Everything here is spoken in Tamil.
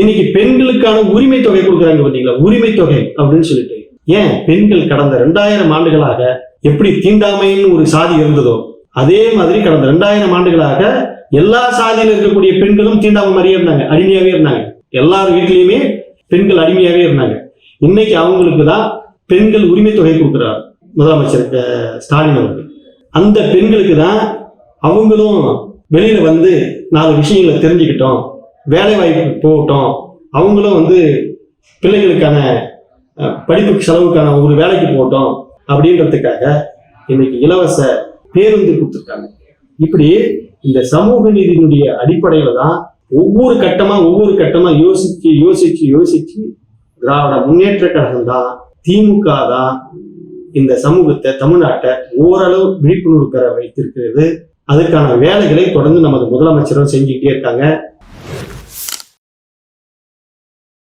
இன்னைக்கு பெண்களுக்கான உரிமை தொகை கொடுக்குறாங்க பாத்தீங்களா, உரிமை தொகை அப்படின்னு சொல்லிட்டு. ஏன் பெண்கள் கடந்த 2000 ஆண்டுகளாக எப்படி தீண்டாமைன்னு ஒரு சாதி இருந்ததோ அதே மாதிரி கடந்த 2000 ஆண்டுகளாக எல்லா சாதியில இருக்கக்கூடிய பெண்களும் தீண்டாமை மாதிரியே இருந்தாங்க, அடிமையாவே இருந்தாங்க. எல்லார் வீட்லயுமே பெண்கள் அடிமையாவே இருந்தாங்க. இன்னைக்கு அவங்களுக்கு தான் பெண்கள் உரிமை தொகை கொடுக்குறார் முதலமைச்சர் ஸ்டாலின் அவர்கள். அந்த பெண்களுக்கு தான் அவங்களும் வெளியில வந்து 4 விஷயங்களை தெரிஞ்சுக்கிட்டோம், வேலை வாய்ப்பு போகட்டும், அவங்களும் வந்து பிள்ளைகளுக்கான படிப்புக்கு செலவுக்கான ஒரு வேலைக்கு போகட்டும் அப்படின்றதுக்காக இன்னைக்கு இலவச பேருந்து கொடுத்துருக்காங்க. இப்படி இந்த சமூக நீதியினுடைய அடிப்படையில தான் ஒவ்வொரு கட்டமா யோசிச்சு திராவிட முன்னேற்ற கழகம் தான், திமுக தான் இந்த சமூகத்தை, தமிழ்நாட்டை ஓரளவு விழிப்புணர்வு பெற வைத்திருக்கிறது. அதுக்கான வேலைகளை தொடர்ந்து நமது முதலமைச்சரும் செஞ்சுக்கிட்டே இருக்காங்க.